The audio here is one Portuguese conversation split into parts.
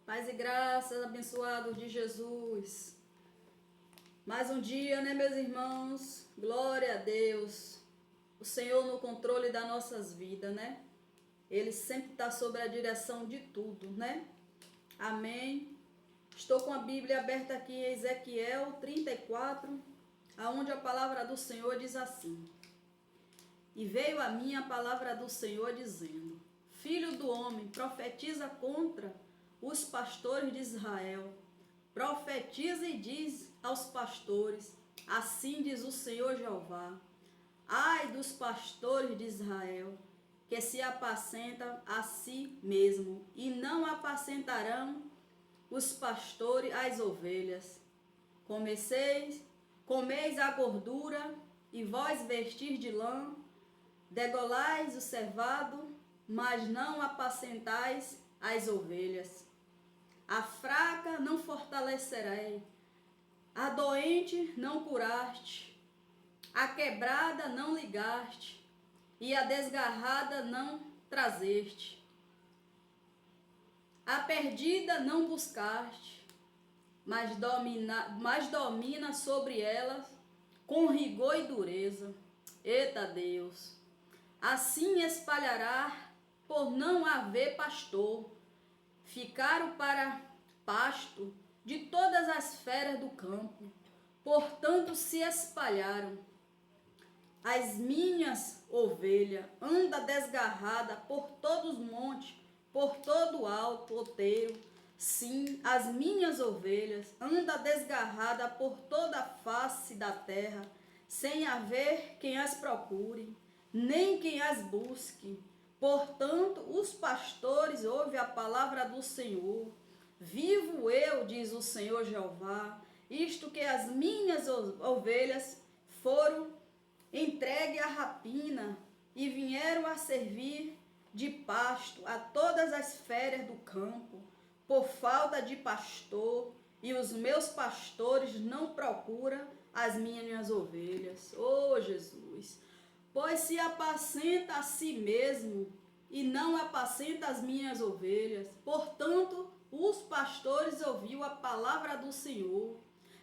Paz e graças, abençoados de Jesus. Mais um dia, né, meus irmãos? Glória a Deus. O Senhor no controle das nossas vidas, né? Ele sempre está sob a direção de tudo, né? Amém. Estou com a Bíblia aberta aqui em Ezequiel 34, aonde a palavra do Senhor diz assim: E veio a mim a palavra do Senhor dizendo: Filho do homem, profetiza contra os pastores de Israel. Profetiza e diz aos pastores: Assim diz o Senhor Jeová: Ai dos pastores de Israel, que se apacentam a si mesmo, e não apacentarão os pastores as ovelhas. Comeis a gordura, e vós vestir de lã, degolais o cevado, mas não apacentais as ovelhas. A fraca não fortalecerei, a doente não curaste, a quebrada não ligaste, e a desgarrada não trazeste. A perdida não buscaste, mas domina sobre elas com rigor e dureza. Eita Deus! Assim espalhará por não haver pastor. Ficaram para pasto de todas as feras do campo, portanto se espalharam. As minhas ovelhas anda desgarrada por todos os montes, por todo o alto outeiro. Sim, as minhas ovelhas anda desgarrada por toda a face da terra, sem haver quem as procure, nem quem as busque. Portanto, os pastores ouvem a palavra do Senhor. Vivo eu, diz o Senhor Jeová, isto que as minhas ovelhas foram entregues à rapina e vieram a servir de pasto a todas as feras do campo, por falta de pastor, e os meus pastores não procuram as minhas ovelhas. Oh, Jesus! Pois se apacenta a si mesmo e não apacenta as minhas ovelhas. Portanto, os pastores ouviram a palavra do Senhor.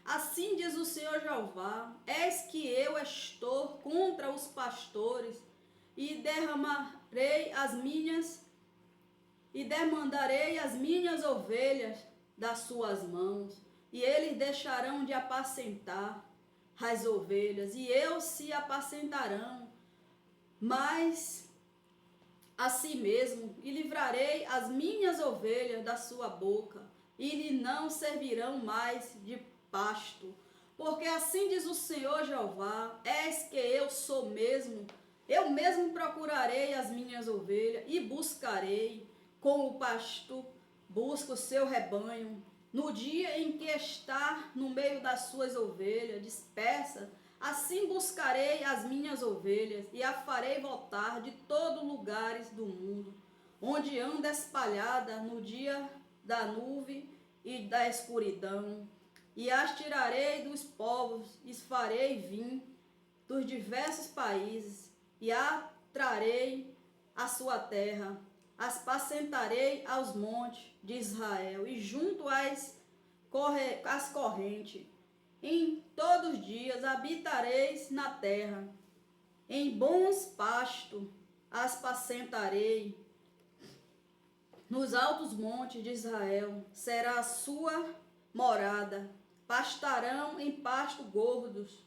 Assim diz o Senhor Jeová: Eis que eu estou contra os pastores e demandarei as minhas ovelhas das suas mãos, e eles deixarão de apacentar as ovelhas, e eu se apacentarão mas a si mesmo, e livrarei as minhas ovelhas da sua boca, e lhe não servirão mais de pasto. Porque assim diz o Senhor Jeová: eis que eu mesmo procurarei as minhas ovelhas, e buscarei, com o pasto busca o seu rebanho. No dia em que está no meio das suas ovelhas dispersa, assim buscarei as minhas ovelhas e a farei voltar de todos os lugares do mundo, onde anda espalhada no dia da nuvem e da escuridão. E as tirarei dos povos, e farei vir dos diversos países, e a trarei à sua terra. As pacentarei aos montes de Israel, e junto às correntes. Em todos os dias habitareis na terra, em bons pastos as pacentarei. Nos altos montes de Israel será a sua morada. Pastarão em pasto gordos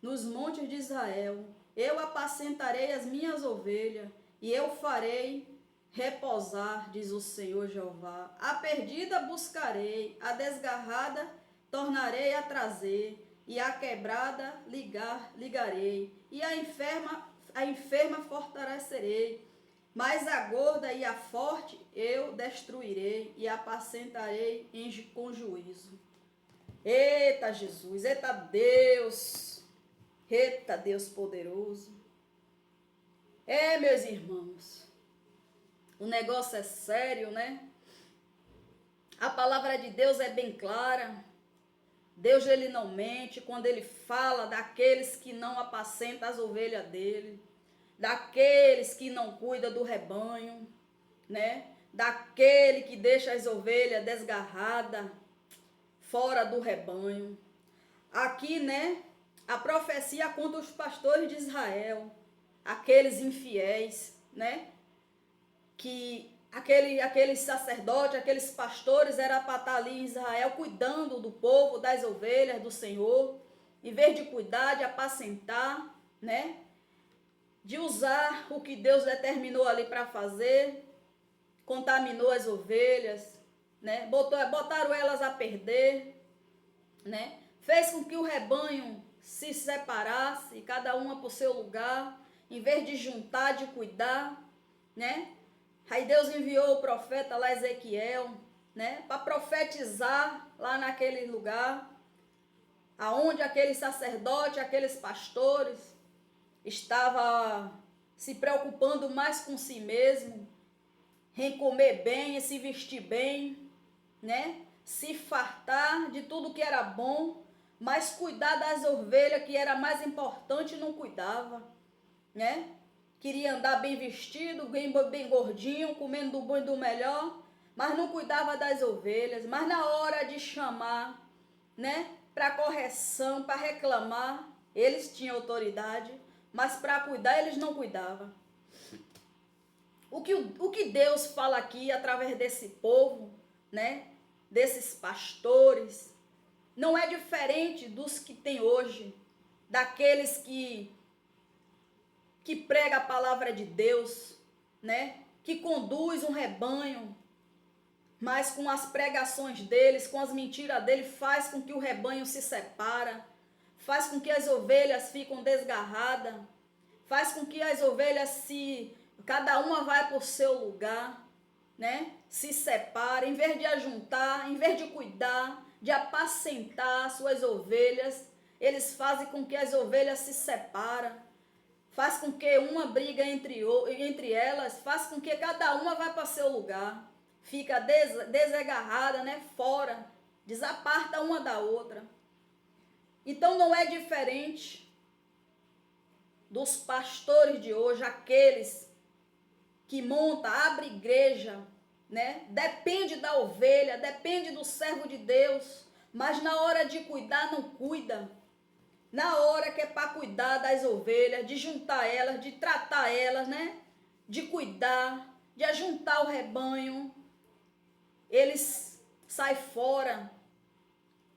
nos montes de Israel. Eu apacentarei as minhas ovelhas, e eu farei repousar, diz o Senhor Jeová. A perdida buscarei, a desgarrada tornarei a trazer, e a quebrada ligarei, e a enferma fortalecerei. Mas a gorda e a forte eu destruirei, e apacentarei com juízo. Eita Jesus, eita Deus poderoso. Meus irmãos, o negócio é sério, né? A palavra de Deus é bem clara. Deus, ele não mente quando ele fala daqueles que não apacentam as ovelhas dele, daqueles que não cuidam do rebanho, né? daquele que deixa as ovelhas desgarradas fora do rebanho. Aqui, né, a profecia contra os pastores de Israel, aqueles infiéis, né, que aqueles sacerdotes, aqueles pastores era para estar ali em Israel cuidando do povo, das ovelhas do Senhor, em vez de cuidar, de apacentar, né, de usar o que Deus determinou ali para fazer, contaminou as ovelhas, né, botaram elas a perder, né, fez com que o rebanho se separasse, cada uma por seu lugar, em vez de juntar, de cuidar, né? Aí Deus enviou o profeta lá, Ezequiel, né? Para profetizar lá naquele lugar, aonde aqueles sacerdotes, aqueles pastores estavam se preocupando mais com si mesmo, em comer bem, em se vestir bem, né? Se fartar de tudo que era bom, mas cuidar das ovelhas, que era mais importante, não cuidava, né? Queria andar bem vestido, bem gordinho, comendo do bom e do melhor, mas não cuidava das ovelhas. Mas na hora de chamar, né, para correção, para reclamar, eles tinham autoridade, mas para cuidar eles não cuidavam. O que Deus fala aqui através desse povo, né, desses pastores, não é diferente dos que tem hoje, daqueles que prega a palavra de Deus, né? Que conduz um rebanho, mas com as pregações deles, com as mentiras dele, faz com que o rebanho se separa, faz com que as ovelhas ficam desgarradas, faz com que as ovelhas cada uma vai por seu lugar, né? Se separa, em vez de ajuntar, em vez de cuidar, de apacentar suas ovelhas, eles fazem com que as ovelhas se separem, faz com que uma briga entre elas, faz com que cada uma vá para seu lugar, fica desagarrada, né, fora, desaparta uma da outra. Então não é diferente dos pastores de hoje, aqueles que montam, abrem igreja, né? Depende da ovelha, depende do servo de Deus, mas na hora de cuidar não cuida. Na hora que é para cuidar das ovelhas, de juntar elas, de tratar elas, né? De cuidar, de ajuntar o rebanho, eles saem fora.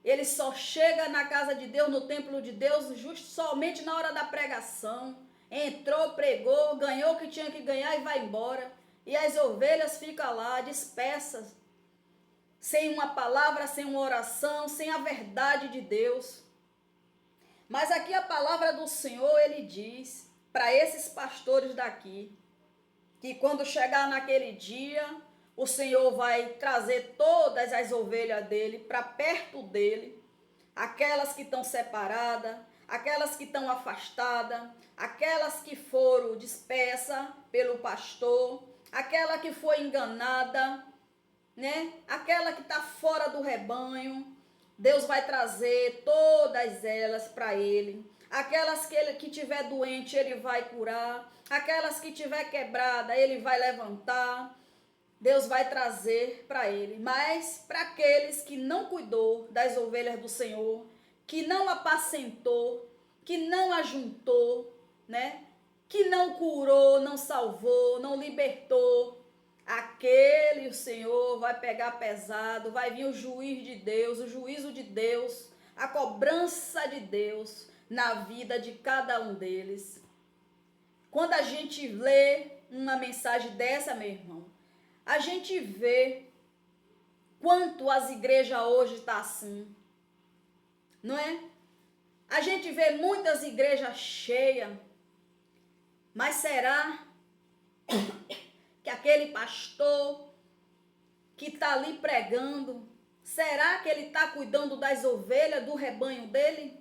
Eles só chegam na casa de Deus, no templo de Deus, somente na hora da pregação. Entrou, pregou, ganhou o que tinha que ganhar e vai embora. E as ovelhas ficam lá, dispersas, sem uma palavra, sem uma oração, sem a verdade de Deus. Mas aqui a palavra do Senhor, ele diz para esses pastores daqui, que quando chegar naquele dia, o Senhor vai trazer todas as ovelhas dele para perto dele, aquelas que estão separadas, aquelas que estão afastadas, aquelas que foram dispersas pelo pastor, aquela que foi enganada, né? Aquela que está fora do rebanho. Deus vai trazer todas elas para ele. Aquelas que tiver doente, ele vai curar. Aquelas que tiver quebrada, ele vai levantar. Deus vai trazer para ele. Mas para aqueles que não cuidou das ovelhas do Senhor, que não apacentou, que não ajuntou, né? Que não curou, não salvou, não libertou, aquele o Senhor vai pegar pesado, vai vir o juiz de Deus, o juízo de Deus, a cobrança de Deus na vida de cada um deles. Quando a gente lê uma mensagem dessa, meu irmão, a gente vê quanto as igrejas hoje estão assim, não é? A gente vê muitas igrejas cheias, mas será que aquele pastor que está ali pregando, será que ele está cuidando das ovelhas do rebanho dele?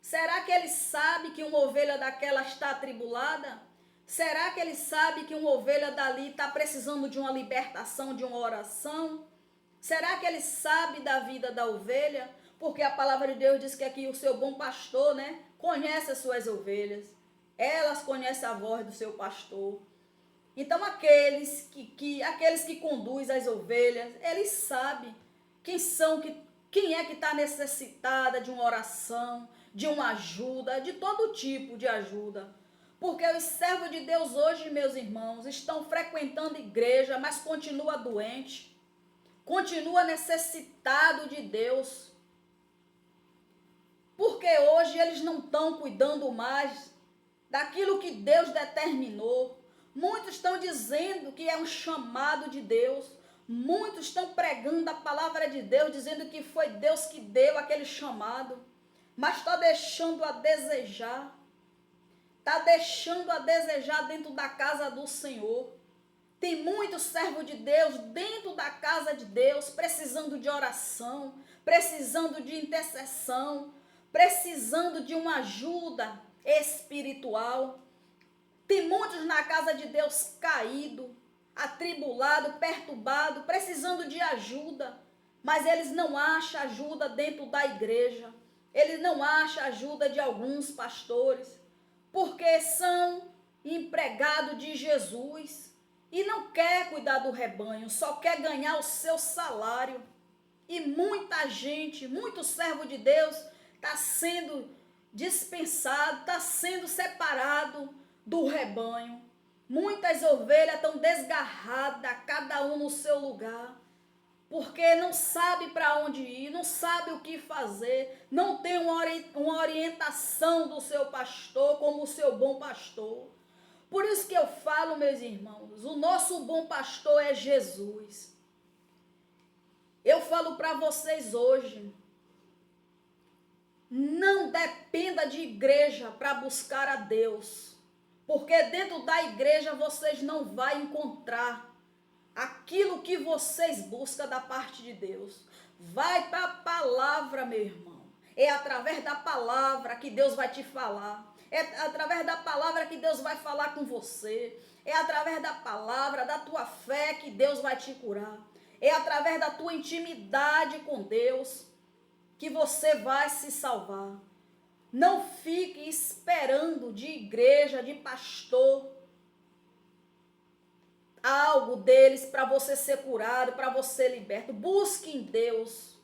Será que ele sabe que uma ovelha daquela está atribulada? Será que ele sabe que uma ovelha dali está precisando de uma libertação, de uma oração? Será que ele sabe da vida da ovelha? Porque a palavra de Deus diz que aqui o seu bom pastor, né, conhece as suas ovelhas. Elas conhecem a voz do seu pastor. Então aqueles que conduzem as ovelhas, eles sabem quem é que está necessitada de uma oração, de uma ajuda, de todo tipo de ajuda. Porque os servos de Deus hoje, meus irmãos, estão frequentando igreja, mas continua doente, continua necessitado de Deus. Porque hoje eles não estão cuidando mais daquilo que Deus determinou. Muitos estão dizendo que é um chamado de Deus. Muitos estão pregando a palavra de Deus, dizendo que foi Deus que deu aquele chamado. Mas está deixando a desejar. Está deixando a desejar dentro da casa do Senhor. Tem muitos servos de Deus dentro da casa de Deus, precisando de oração, precisando de intercessão, precisando de uma ajuda espiritual. Tem muitos na casa de Deus caído, atribulado, perturbado, precisando de ajuda, mas eles não acham ajuda dentro da igreja. Eles não acham ajuda de alguns pastores, porque são empregados de Jesus e não quer cuidar do rebanho, só quer ganhar o seu salário. E muita gente, muito servo de Deus está sendo dispensado, está sendo separado do rebanho. Muitas ovelhas estão desgarradas, cada um no seu lugar, porque não sabe para onde ir, não sabe o que fazer, não tem uma orientação do seu pastor como o seu bom pastor. Por isso que eu falo, meus irmãos, o nosso bom pastor é Jesus. Eu falo para vocês hoje, não dependa de igreja para buscar a Deus, porque dentro da igreja vocês não vão encontrar aquilo que vocês buscam da parte de Deus. Vai para a palavra, meu irmão. É através da palavra que Deus vai te falar. É através da palavra que Deus vai falar com você. É através da palavra, da tua fé que Deus vai te curar. É através da tua intimidade com Deus que você vai se salvar. Não fique esperando de igreja, de pastor, algo deles para você ser curado, para você liberto. Busque em Deus,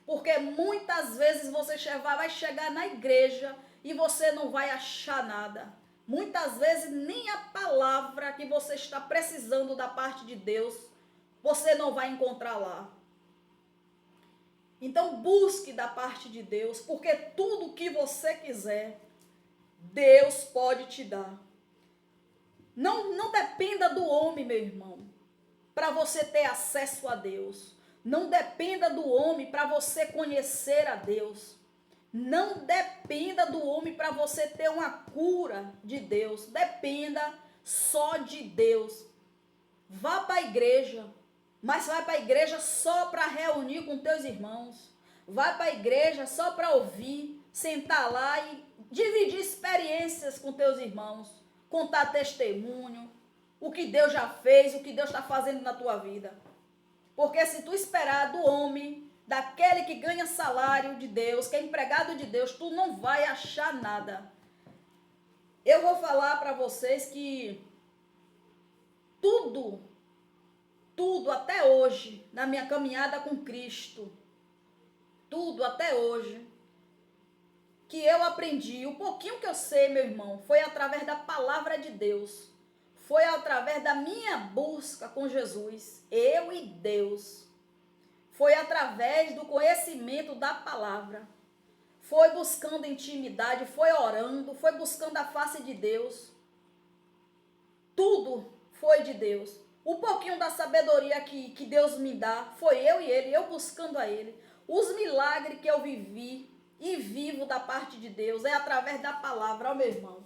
porque muitas vezes você vai chegar na igreja e você não vai achar nada. Muitas vezes nem a palavra que você está precisando da parte de Deus, você não vai encontrar lá. Então busque da parte de Deus, porque tudo que você quiser, Deus pode te dar. Não dependa do homem, meu irmão, para você ter acesso a Deus. Não dependa do homem para você conhecer a Deus. Não dependa do homem para você ter uma cura de Deus. Dependa só de Deus. Vá para a igreja, mas vai para a igreja só para reunir com teus irmãos. Vai para a igreja só para ouvir, sentar lá e dividir experiências com teus irmãos. Contar testemunho, o que Deus já fez, o que Deus está fazendo na tua vida. Porque se tu esperar do homem, daquele que ganha salário de Deus, que é empregado de Deus, tu não vai achar nada. Eu vou falar para vocês que tudo até hoje, na minha caminhada com Cristo, tudo até hoje, que eu aprendi, o pouquinho que eu sei, meu irmão, foi através da palavra de Deus. Foi através da minha busca com Jesus, eu e Deus. Foi através do conhecimento da palavra. Foi buscando intimidade, foi orando, foi buscando a face de Deus. Tudo foi de Deus. O pouquinho da sabedoria que Deus me dá, foi eu e Ele, eu buscando a Ele. Os milagres que eu vivi e vivo da parte de Deus é através da palavra, ó meu irmão.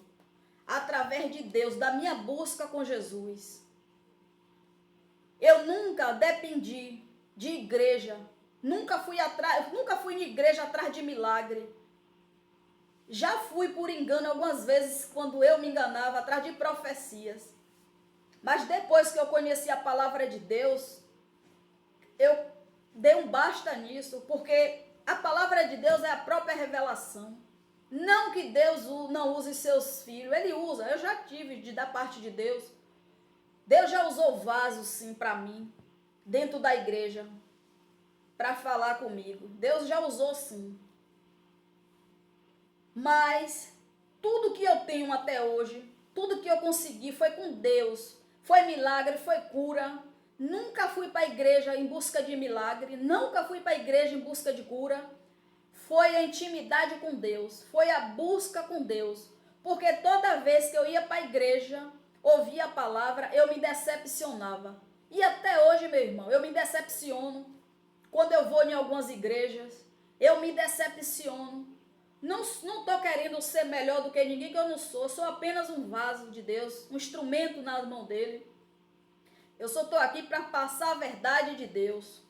Através de Deus, da minha busca com Jesus. Eu nunca dependi de igreja, nunca fui em igreja atrás de milagre. Já fui por engano algumas vezes, quando eu me enganava, atrás de profecias. Mas depois que eu conheci a palavra de Deus, eu dei um basta nisso, porque a palavra de Deus é a própria revelação. Não que Deus não use seus filhos, Ele usa. Eu já tive da parte de Deus Deus já usou vasos, sim, para mim, dentro da igreja, para falar comigo. Deus já usou, sim. Mas tudo que eu tenho até hoje, tudo que eu consegui foi com Deus. Foi milagre, foi cura. Nunca fui para a igreja em busca de milagre, nunca fui para a igreja em busca de cura. Foi a intimidade com Deus, foi a busca com Deus. Porque toda vez que eu ia para a igreja, ouvia a palavra, eu me decepcionava. E até hoje, meu irmão, eu me decepciono. Quando eu vou em algumas igrejas, eu me decepciono. Não estou querendo ser melhor do que ninguém, que eu não sou. Sou apenas um vaso de Deus, um instrumento nas mãos dele. Eu só estou aqui para passar a verdade de Deus.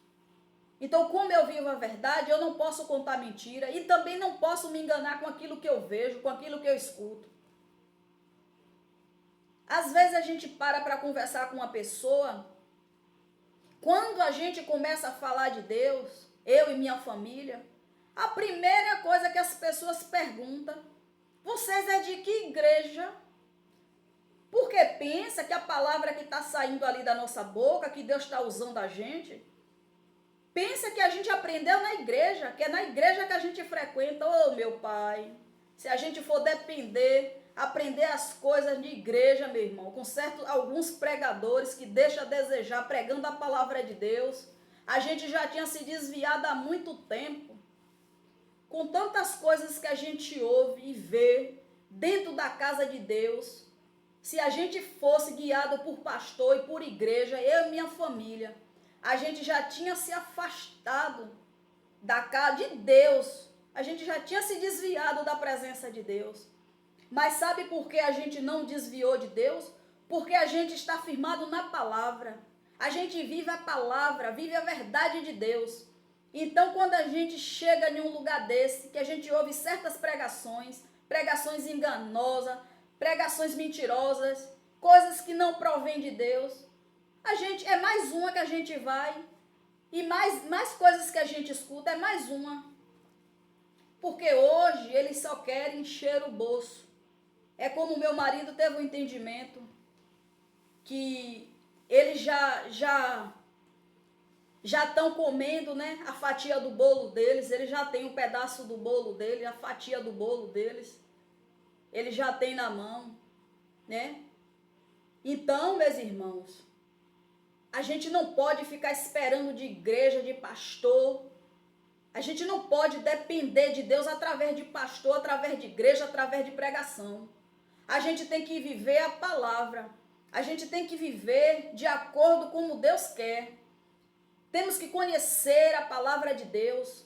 Então, como eu vivo a verdade, eu não posso contar mentira e também não posso me enganar com aquilo que eu vejo, com aquilo que eu escuto. Às vezes a gente para conversar com uma pessoa, quando a gente começa a falar de Deus, eu e minha família, a primeira coisa que as pessoas perguntam, vocês é de que igreja? Porque pensa que a palavra que está saindo ali da nossa boca, que Deus está usando a gente, pensa que a gente aprendeu na igreja, que é na igreja que a gente frequenta. Ô, meu pai, se a gente for aprender as coisas de igreja, meu irmão, com alguns pregadores que deixam a desejar pregando a palavra de Deus, a gente já tinha se desviado há muito tempo. Com tantas coisas que a gente ouve e vê dentro da casa de Deus, se a gente fosse guiado por pastor e por igreja, eu e minha família, a gente já tinha se afastado da casa de Deus, a gente já tinha se desviado da presença de Deus. Mas sabe por que a gente não desviou de Deus? Porque a gente está firmado na palavra. A gente vive a palavra, vive a verdade de Deus. Então, quando a gente chega em um lugar desse, que a gente ouve certas pregações enganosas, pregações mentirosas, coisas que não provêm de Deus, a gente é mais uma que a gente vai, e mais coisas que a gente escuta, é mais uma. Porque hoje eles só querem encher o bolso. É como o meu marido teve um entendimento que eles já estão comendo, né, a fatia do bolo deles, eles já têm um pedaço do bolo dele, a fatia do bolo deles, eles já têm na mão, né? Então, meus irmãos, a gente não pode ficar esperando de igreja, de pastor, a gente não pode depender de Deus através de pastor, através de igreja, através de pregação. A gente tem que viver a palavra, a gente tem que viver de acordo com como Deus quer. Temos que conhecer a palavra de Deus,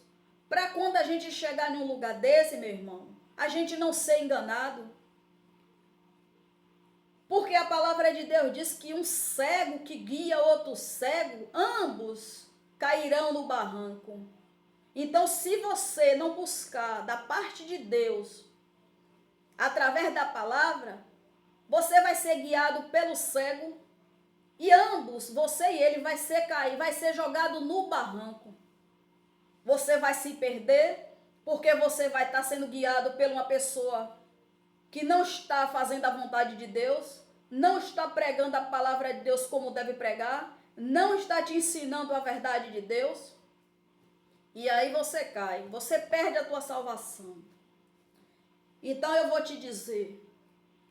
para quando a gente chegar em um lugar desse, meu irmão, a gente não ser enganado. Porque a palavra de Deus diz que um cego que guia outro cego, ambos cairão no barranco. Então, se você não buscar da parte de Deus, através da palavra, você vai ser guiado pelo cego e ambos, você e ele, vai ser jogado no barranco. Você vai se perder porque você vai estar sendo guiado por uma pessoa que não está fazendo a vontade de Deus, não está pregando a palavra de Deus como deve pregar, não está te ensinando a verdade de Deus. E aí você cai, você perde a tua salvação. Então eu vou te dizer,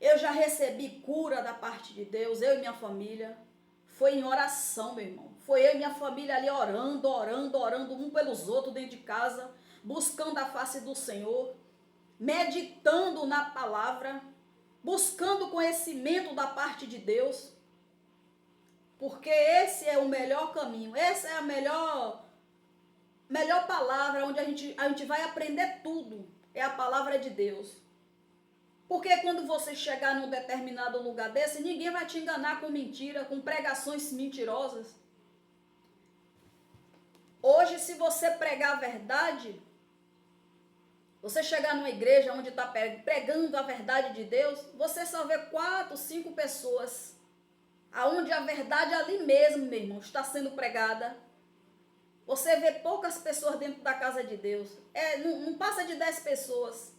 eu já recebi cura da parte de Deus, eu e minha família. Foi em oração, meu irmão. Foi eu e minha família ali orando um pelos outros dentro de casa, buscando a face do Senhor, meditando na palavra, buscando conhecimento da parte de Deus. Porque esse é o melhor caminho, essa é a melhor palavra, onde a gente vai aprender tudo, é a palavra de Deus. Porque quando você chegar num determinado lugar desse, ninguém vai te enganar com mentira, com pregações mentirosas. Hoje, se você pregar a verdade, você chegar numa igreja onde está pregando a verdade de Deus, você só vê 4, 5 pessoas, aonde a verdade ali mesmo, meu irmão, está sendo pregada. Você vê poucas pessoas dentro da casa de Deus. Não passa de 10 pessoas.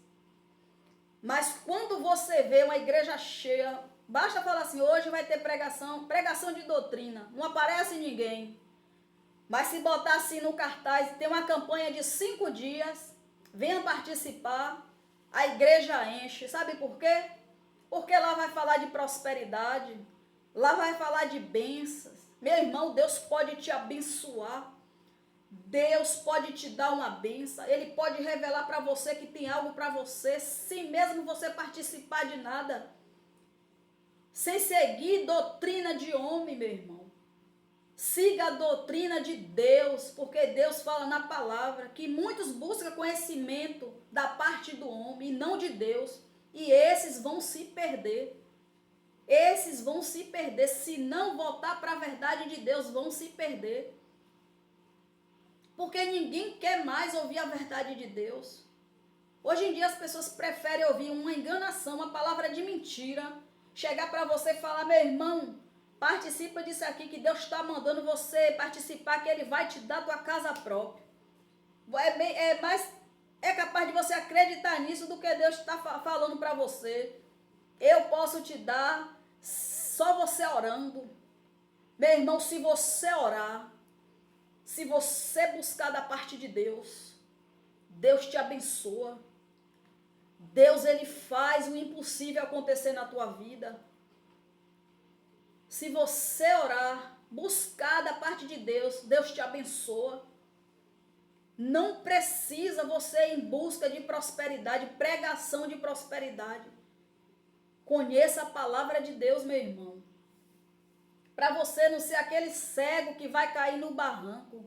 Mas quando você vê uma igreja cheia, Basta falar assim, hoje vai ter pregação de doutrina. Não aparece ninguém. Mas se botar assim no cartaz, tem uma campanha de 5 dias, venha participar, a igreja enche. Sabe por quê? Porque lá vai falar de prosperidade, lá vai falar de bênçãos. Meu irmão, Deus pode te abençoar. Deus pode te dar uma bênção. Ele pode revelar para você que tem algo para você, sem mesmo você participar de nada. Sem seguir doutrina de homem, meu irmão. Siga a doutrina de Deus, porque Deus fala na palavra que muitos buscam conhecimento da parte do homem e não de Deus. E esses vão se perder. Esses vão se perder. Se não voltar para a verdade de Deus, vão se perder. Porque ninguém quer mais ouvir a verdade de Deus. Hoje em dia as pessoas preferem ouvir uma enganação, uma palavra de mentira. Chegar para você e falar, meu irmão, participa disso aqui que Deus está mandando você participar, que Ele vai te dar tua casa própria. É capaz de você acreditar nisso do que Deus está falando para você. Eu posso te dar só você orando. Meu irmão, se você orar, se você buscar da parte de Deus, Deus te abençoa. Deus, Ele faz o impossível acontecer na tua vida. Se você orar, buscar da parte de Deus, Deus te abençoa. Não precisa você ir em busca de prosperidade, pregação de prosperidade. Conheça a palavra de Deus, meu irmão. Para você não ser aquele cego que vai cair no barranco,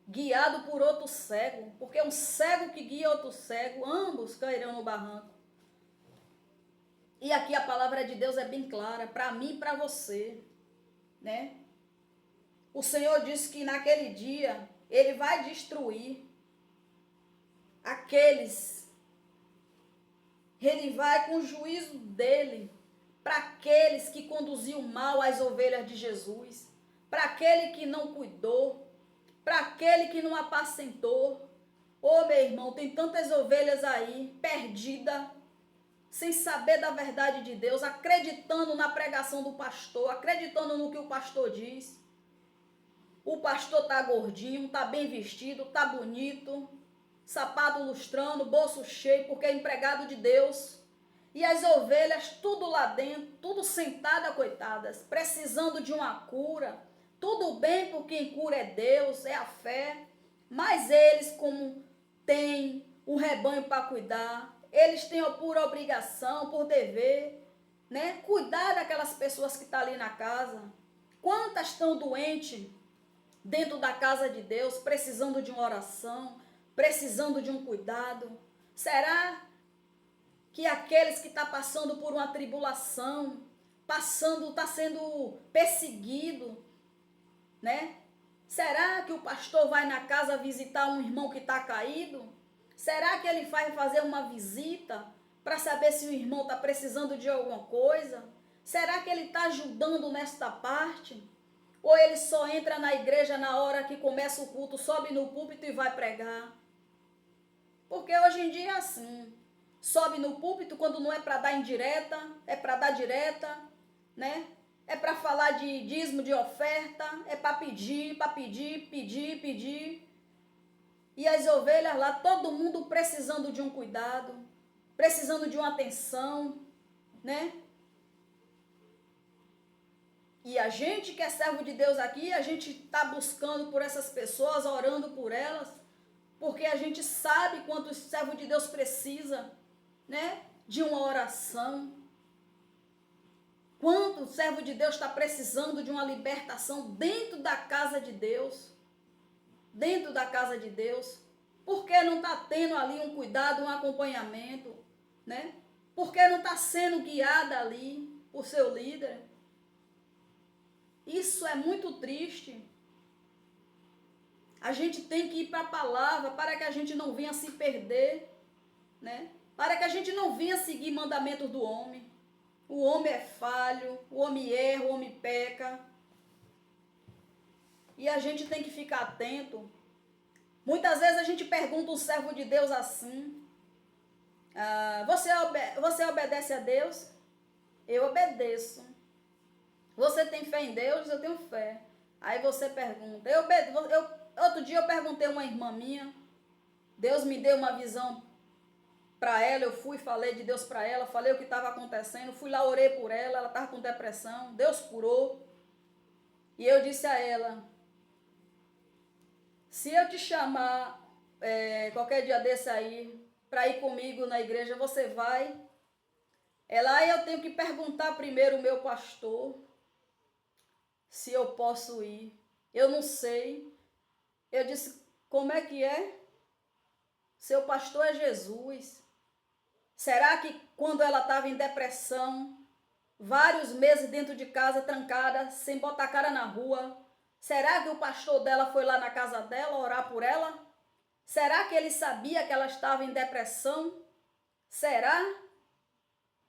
guiado por outro cego. Porque um cego que guia outro cego, ambos cairão no barranco. E aqui a palavra de Deus é bem clara, para mim e para você, né? O Senhor disse que naquele dia Ele vai destruir aqueles, Ele vai com o juízo dele para aqueles que conduziam mal as ovelhas de Jesus, para aquele que não cuidou, para aquele que não apacentou. Ô, meu irmão, tem tantas ovelhas aí, perdidas, sem saber da verdade de Deus, acreditando na pregação do pastor, acreditando no que o pastor diz. O pastor tá gordinho, tá bem vestido, tá bonito, sapato lustrando, bolso cheio, porque é empregado de Deus. E as ovelhas, tudo lá dentro, tudo sentada, coitadas, precisando de uma cura. Tudo bem, porque quem cura é Deus, é a fé. Mas eles, como têm um rebanho para cuidar, eles têm por obrigação, por dever, né? Cuidar daquelas pessoas que estão ali na casa. Quantas estão doentes dentro da casa de Deus, precisando de uma oração, precisando de um cuidado? Será que aqueles que estão passando por uma tribulação, está sendo perseguido, né? Será que o pastor vai na casa visitar um irmão que está caído? Será que ele vai fazer uma visita para saber se o irmão está precisando de alguma coisa? Será que ele está ajudando nesta parte? Ou ele só entra na igreja na hora que começa o culto, sobe no púlpito e vai pregar? Porque hoje em dia é assim. Sobe no púlpito quando não é para dar indireta, é para dar direta, né? É para falar de dízimo, de oferta, é para pedir, pedir. E as ovelhas lá, todo mundo precisando de um cuidado, precisando de uma atenção, né? E a gente que é servo de Deus aqui, a gente está buscando por essas pessoas, orando por elas, porque a gente sabe quanto o servo de Deus precisa, né? De uma oração. Quanto o servo de Deus está precisando de uma libertação dentro da casa de Deus. Dentro da casa de Deus. Porque não está tendo ali um cuidado, um acompanhamento, né? Porque não está sendo guiada ali por seu líder. Isso é muito triste. A gente tem que ir para a palavra para que a gente não venha se perder, né? Para que a gente não venha seguir mandamentos do homem. O homem é falho, o homem erra, o homem peca. E a gente tem que ficar atento. Muitas vezes a gente pergunta um servo de Deus assim: você obedece a Deus? eu obedeço. Você tem fé em Deus? Eu tenho fé. Aí você pergunta. Outro dia eu perguntei a uma irmã minha, Deus me deu uma visão para ela, eu fui, falei de Deus para ela, falei o que estava acontecendo, fui lá, orei por ela, ela estava com depressão, Deus curou. E eu disse a ela, se eu te chamar qualquer dia desse aí, para ir comigo na igreja, você vai? Aí eu tenho que perguntar primeiro o meu pastor, se eu posso ir. Eu não sei. Eu disse, como é que é? Seu pastor é Jesus. Será que quando ela estava em depressão, vários meses dentro de casa, trancada, sem botar a cara na rua, será que o pastor dela foi lá na casa dela orar por ela? Será que ele sabia que ela estava em depressão? Será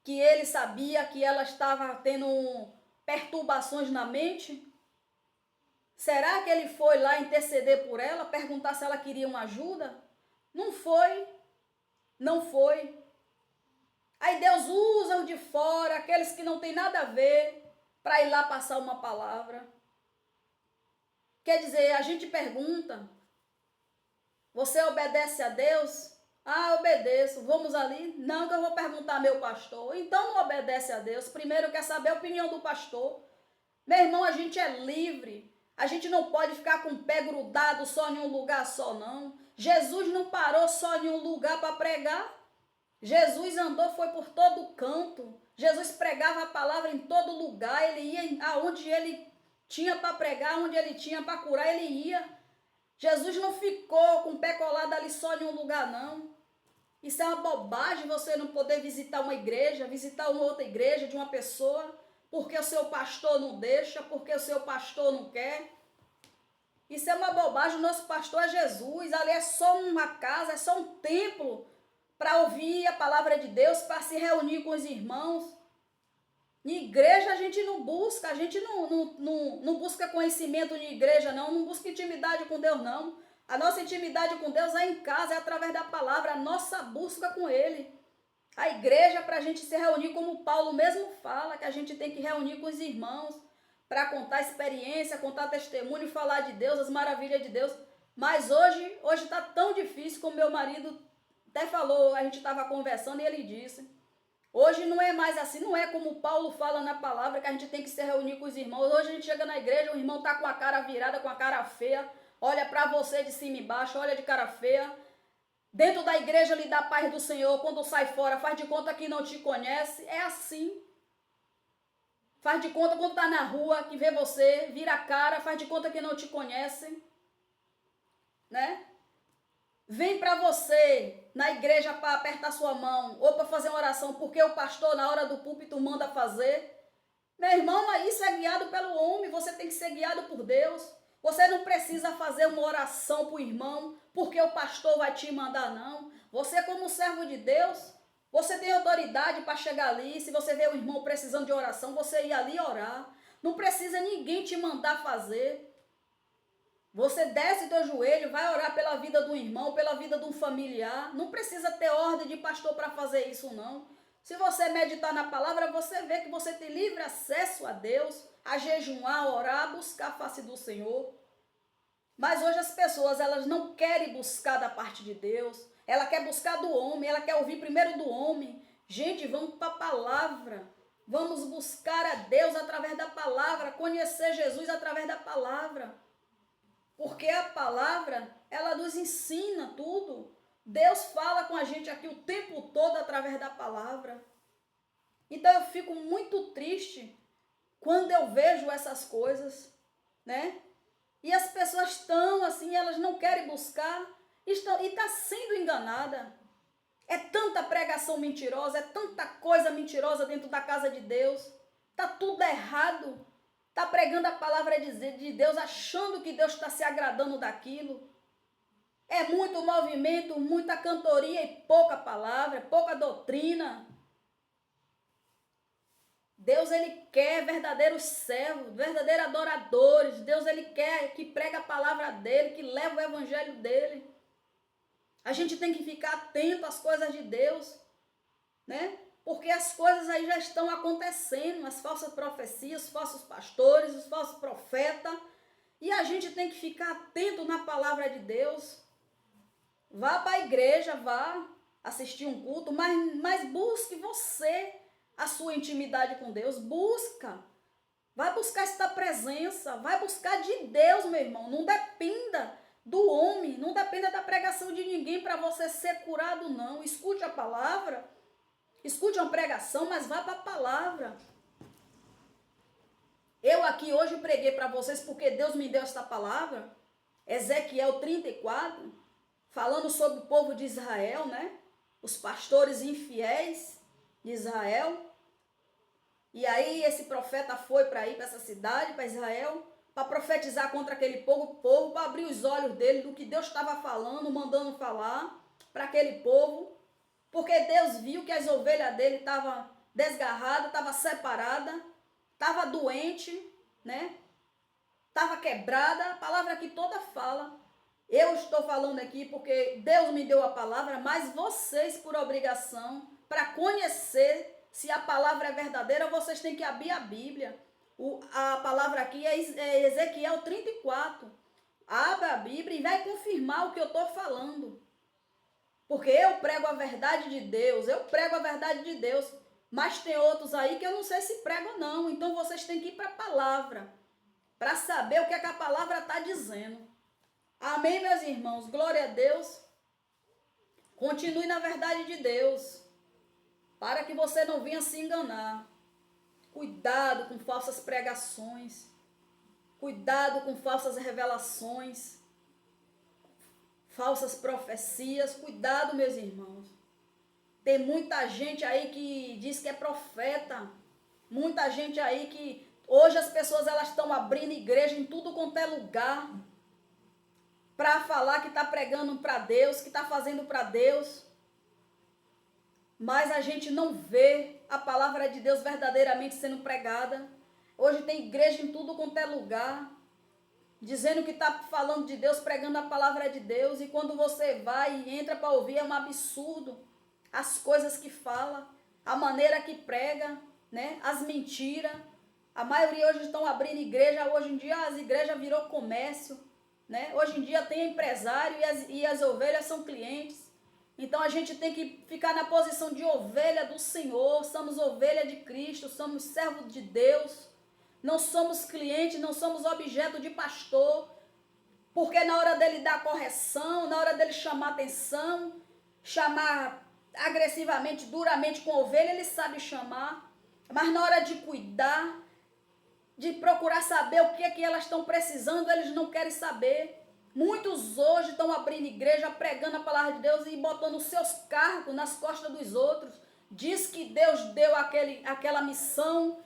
que ele sabia que ela estava tendo perturbações na mente? Será que ele foi lá interceder por ela, perguntar se ela queria uma ajuda? Não foi. Não foi. Aí Deus usa os de fora, aqueles que não tem nada a ver, para ir lá passar uma palavra. Quer dizer, a gente pergunta, você obedece a Deus? Ah, obedeço. Vamos ali? Não, que eu vou perguntar ao meu pastor. Então não obedece a Deus. Primeiro quer saber a opinião do pastor. Meu irmão, a gente é livre. A gente não pode ficar com o pé grudado só em um lugar só, não. Jesus não parou só em um lugar para pregar. Jesus andou, foi por todo canto. Jesus pregava a palavra em todo lugar. Ele ia aonde ele tinha para pregar, onde ele tinha para curar, ele ia. Jesus não ficou com o pé colado ali só em um lugar, não. Isso é uma bobagem você não poder visitar uma igreja, visitar uma outra igreja de uma pessoa, porque o seu pastor não deixa, porque o seu pastor não quer. Isso é uma bobagem. O nosso pastor é Jesus. Ali é só uma casa, é só um templo para ouvir a palavra de Deus, para se reunir com os irmãos. Em igreja a gente não busca, a gente não busca conhecimento em igreja, não busca intimidade com Deus, não. A nossa intimidade com Deus é em casa, é através da palavra, a nossa busca com Ele. A igreja é para a gente se reunir, como Paulo mesmo fala, que a gente tem que reunir com os irmãos, para contar experiência, contar testemunho, falar de Deus, as maravilhas de Deus. Mas hoje está tão difícil, como meu marido até falou, a gente estava conversando e ele disse, hoje não é mais assim, não é como Paulo fala na palavra, que a gente tem que se reunir com os irmãos. Hoje a gente chega na igreja, o irmão está com a cara virada, com a cara feia, olha para você de cima e baixo, olha de cara feia. Dentro da igreja lhe dá a paz do Senhor, quando sai fora faz de conta que não te conhece. É assim. Faz de conta quando está na rua, que vê você, vira a cara, faz de conta que não te conhece. Né? Vem para você na igreja para apertar sua mão ou para fazer uma oração porque o pastor na hora do púlpito manda fazer. Meu irmão, isso é guiado pelo homem, você tem que ser guiado por Deus. Você não precisa fazer uma oração para o irmão porque o pastor vai te mandar, não. Você como servo de Deus, você tem autoridade para chegar ali. Se você vê o irmão precisando de oração, você ir ali orar. Não precisa ninguém te mandar fazer. Você desce teu joelho, vai orar pela vida do irmão, pela vida de um familiar. Não precisa ter ordem de pastor para fazer isso, não. Se você meditar na palavra, você vê que você tem livre acesso a Deus, a jejuar, a orar, a buscar a face do Senhor. Mas hoje as pessoas, elas não querem buscar da parte de Deus. Ela quer buscar do homem, ela quer ouvir primeiro do homem. Gente, vamos para a palavra. Vamos buscar a Deus através da palavra, conhecer Jesus através da palavra. Porque a palavra, ela nos ensina tudo. Deus fala com a gente aqui o tempo todo através da palavra. Então eu fico muito triste quando eu vejo essas coisas, né? E as pessoas estão assim, elas não querem buscar e está sendo enganada. É tanta pregação mentirosa, é tanta coisa mentirosa dentro da casa de Deus. Está tudo errado. Está pregando a palavra de Deus, achando que Deus está se agradando daquilo. É muito movimento, muita cantoria e pouca palavra, pouca doutrina. Deus, ele quer verdadeiros servos, verdadeiros adoradores. Deus, ele quer que pregue a palavra dele, que leve o evangelho dele. A gente tem que ficar atento às coisas de Deus, né? porque as coisas aí já estão acontecendo, as falsas profecias, os falsos pastores, os falsos profetas, e a gente tem que ficar atento na palavra de Deus. Vá para a igreja, vá assistir um culto, mas busque você a sua intimidade com Deus, busca. Vai buscar esta presença, vai buscar de Deus, meu irmão. Não dependa do homem, não dependa da pregação de ninguém para você ser curado, não. Escute a palavra, escute uma pregação, mas vá para a palavra. Eu aqui hoje preguei para vocês porque Deus me deu esta palavra, Ezequiel 34, falando sobre o povo de Israel, né? Os pastores infiéis de Israel. E aí esse profeta foi para ir para essa cidade, para Israel, para profetizar contra aquele povo, para abrir os olhos dele do que Deus estava falando, mandando falar para aquele povo, porque Deus viu que as ovelhas dele estavam desgarradas, estavam separadas, estava doente, né? Estava quebrada, a palavra aqui toda fala. Eu estou falando aqui porque Deus me deu a palavra, mas vocês, por obrigação, para conhecer se a palavra é verdadeira, vocês têm que abrir a Bíblia. A palavra aqui é Ezequiel 34. Abra a Bíblia e vai confirmar o que eu estou falando. Porque eu prego a verdade de Deus, eu prego a verdade de Deus. Mas tem outros aí que eu não sei se pregam ou não. Então vocês têm que ir para a palavra, para saber o que é que a palavra está dizendo. Amém, meus irmãos? Glória a Deus. Continue na verdade de Deus, para que você não venha se enganar. Cuidado com falsas pregações. Cuidado com falsas revelações. Falsas profecias. Cuidado, meus irmãos. Tem muita gente aí que diz que é profeta. Muita gente aí que... Hoje as pessoas elas estão abrindo igreja em tudo quanto é lugar, para falar que está pregando para Deus, que está fazendo para Deus. Mas a gente não vê a palavra de Deus verdadeiramente sendo pregada. Hoje tem igreja em tudo quanto é lugar, dizendo que está falando de Deus, pregando a palavra de Deus. E quando você vai e entra para ouvir, é um absurdo. As coisas que fala, a maneira que prega, né? As mentiras. A maioria hoje estão abrindo igreja. Hoje em dia as igrejas virou comércio, né? Hoje em dia tem empresário e as ovelhas são clientes. Então a gente tem que ficar na posição de ovelha do Senhor. Somos ovelha de Cristo, somos servos de Deus. Não somos clientes, não somos objeto de pastor. Porque na hora dele dar correção, na hora dele chamar atenção, chamar agressivamente, duramente com a ovelha, ele sabe chamar. Mas na hora de cuidar, de procurar saber o que é que elas estão precisando, eles não querem saber. Muitos hoje estão abrindo igreja, pregando a palavra de Deus e botando os seus cargos nas costas dos outros. Diz que Deus deu aquela missão,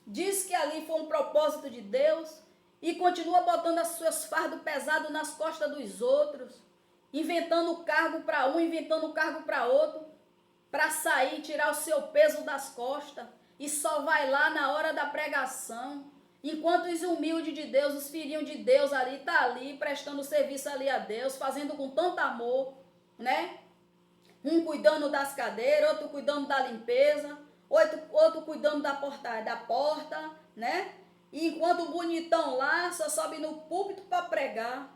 diz que ali foi um propósito de Deus e continua botando os seus fardos pesados nas costas dos outros, inventando cargo para um, inventando cargo para outro, para sair, tirar o seu peso das costas, e só vai lá na hora da pregação. Enquanto os humildes de Deus, os filhinhos de Deus ali, tá ali, prestando serviço ali a Deus, fazendo com tanto amor, né? Um cuidando das cadeiras, outro cuidando da limpeza, outro cuidando da porta, né? E enquanto o bonitão lá só sobe no púlpito para pregar.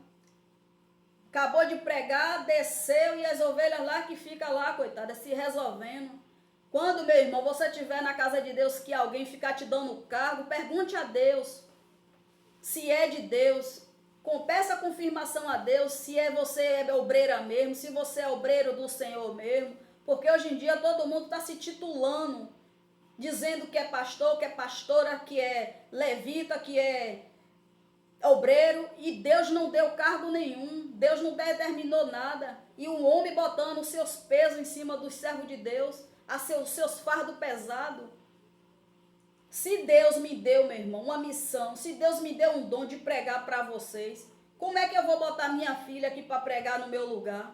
Acabou de pregar, desceu e as ovelhas lá que ficam lá, coitada, se resolvendo. Quando, meu irmão, você estiver na casa de Deus que alguém ficar te dando cargo, pergunte a Deus se é de Deus. Peça confirmação a Deus se você é obreira mesmo, se você é obreiro do Senhor mesmo. Porque hoje em dia todo mundo está se titulando, dizendo que é pastor, que é pastora, que é levita, que é obreiro. E Deus não deu cargo nenhum, Deus não determinou nada. E um homem botando os seus pesos em cima dos servos de Deus, os seus fardos pesados. Se Deus me deu, meu irmão, uma missão, se Deus me deu um dom de pregar para vocês, como é que eu vou botar minha filha aqui para pregar no meu lugar?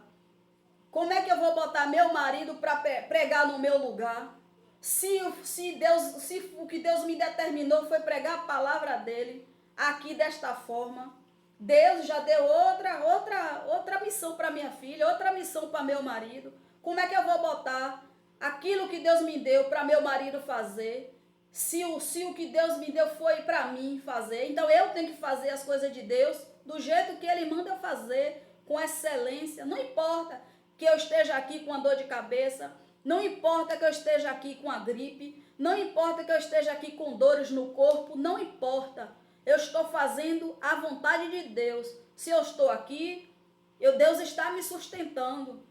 Como é que eu vou botar meu marido para pregar no meu lugar? Se o que Deus me determinou foi pregar a palavra dele aqui desta forma, Deus já deu outra missão para minha filha, outra missão para meu marido. Como é que eu vou botar aquilo que Deus me deu para meu marido fazer, se o que Deus me deu foi para mim fazer, então eu tenho que fazer as coisas de Deus do jeito que Ele manda eu fazer, com excelência. Não importa que eu esteja aqui com a dor de cabeça, não importa que eu esteja aqui com a gripe, não importa que eu esteja aqui com dores no corpo, não importa. Eu estou fazendo a vontade de Deus. Se eu estou aqui, Deus está me sustentando.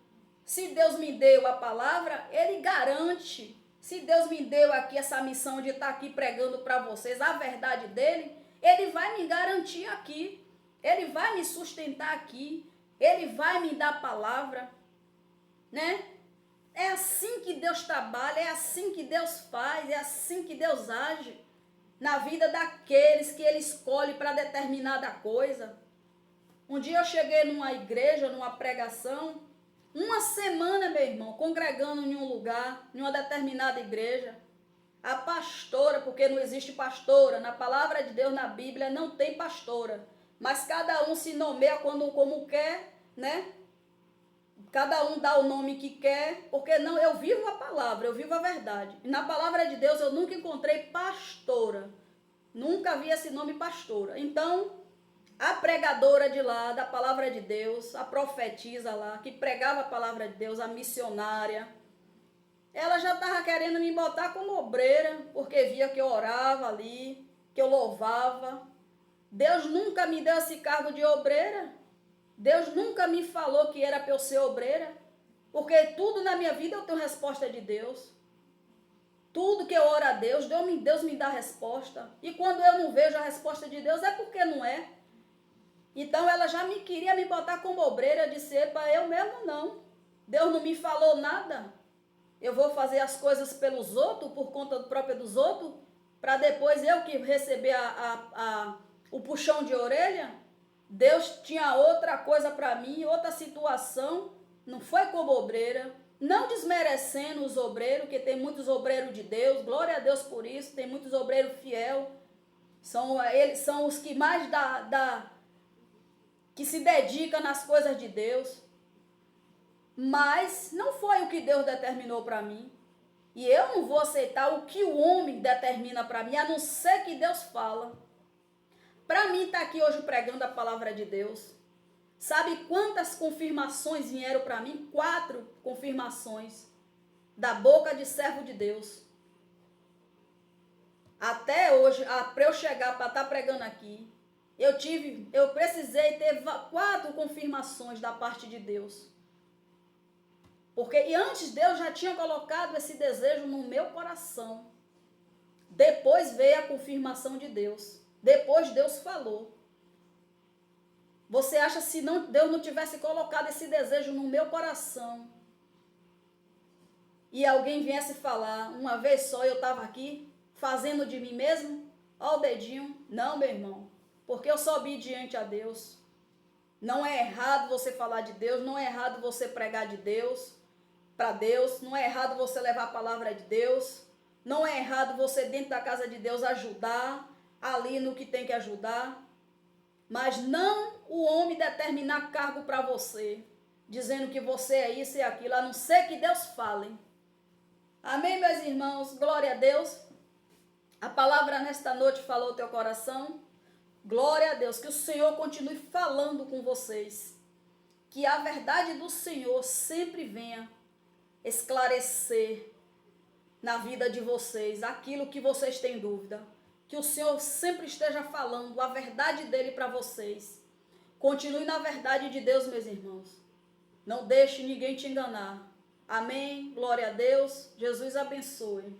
Se Deus me deu a palavra, Ele garante. Se Deus me deu aqui essa missão de estar aqui pregando para vocês a verdade dEle, Ele vai me garantir aqui. Ele vai me sustentar aqui. Ele vai me dar a palavra, né? É assim que Deus trabalha, é assim que Deus faz, é assim que Deus age na vida daqueles que Ele escolhe para determinada coisa. Um dia eu cheguei numa igreja, numa pregação, uma semana, meu irmão, congregando em um lugar, em uma determinada igreja. A pastora, porque não existe pastora, na palavra de Deus, na Bíblia, não tem pastora. Mas cada um se nomeia como quer, né? Cada um dá o nome que quer, porque não, eu vivo a palavra, eu vivo a verdade. E na palavra de Deus eu nunca encontrei pastora. Nunca vi esse nome pastora. Então, a pregadora de lá, da palavra de Deus, a profetisa lá, que pregava a palavra de Deus, a missionária, ela já estava querendo me botar como obreira, porque via que eu orava ali, que eu louvava. Deus nunca me deu esse cargo de obreira. Deus nunca me falou que era para eu ser obreira, porque tudo na minha vida eu tenho resposta de Deus. Tudo que eu oro a Deus, Deus me dá resposta. E quando eu não vejo a resposta de Deus, é porque não é. Então ela já me queria me botar como obreira, eu disse, epa, eu mesmo não. Deus não me falou nada. Eu vou fazer as coisas pelos outros, por conta própria dos outros, para depois eu que receber o puxão de orelha. Deus tinha outra coisa para mim, outra situação, não foi como obreira, não desmerecendo os obreiros, que tem muitos obreiros de Deus, glória a Deus por isso, tem muitos obreiros fiel, eles são os que mais que se dedicam nas coisas de Deus, mas não foi o que Deus determinou para mim, e eu não vou aceitar o que o homem determina para mim, a não ser que Deus fala. Para mim estar aqui hoje pregando a palavra de Deus, sabe quantas confirmações vieram para mim? 4 confirmações da boca de servo de Deus. Até hoje, para eu chegar para estar pregando aqui, eu precisei ter 4 confirmações da parte de Deus. E antes Deus já tinha colocado esse desejo no meu coração. Depois veio a confirmação de Deus. Depois Deus falou. Você acha se Deus não tivesse colocado esse desejo no meu coração e alguém viesse falar, uma vez só eu estava aqui fazendo de mim mesmo, ó o dedinho, não, meu irmão, porque eu sou obediente a Deus. Não é errado você falar de Deus, não é errado você pregar de Deus, para Deus, não é errado você levar a palavra de Deus, não é errado você dentro da casa de Deus ajudar ali no que tem que ajudar, mas não o homem determinar cargo para você, dizendo que você é isso e aquilo, a não ser que Deus fale. Amém, meus irmãos? Glória a Deus. A palavra nesta noite falou ao teu coração. Glória a Deus, que o Senhor continue falando com vocês, que a verdade do Senhor sempre venha esclarecer na vida de vocês aquilo que vocês têm dúvida. Que o Senhor sempre esteja falando a verdade dele para vocês. Continue na verdade de Deus, meus irmãos. Não deixe ninguém te enganar. Amém? Glória a Deus. Jesus abençoe.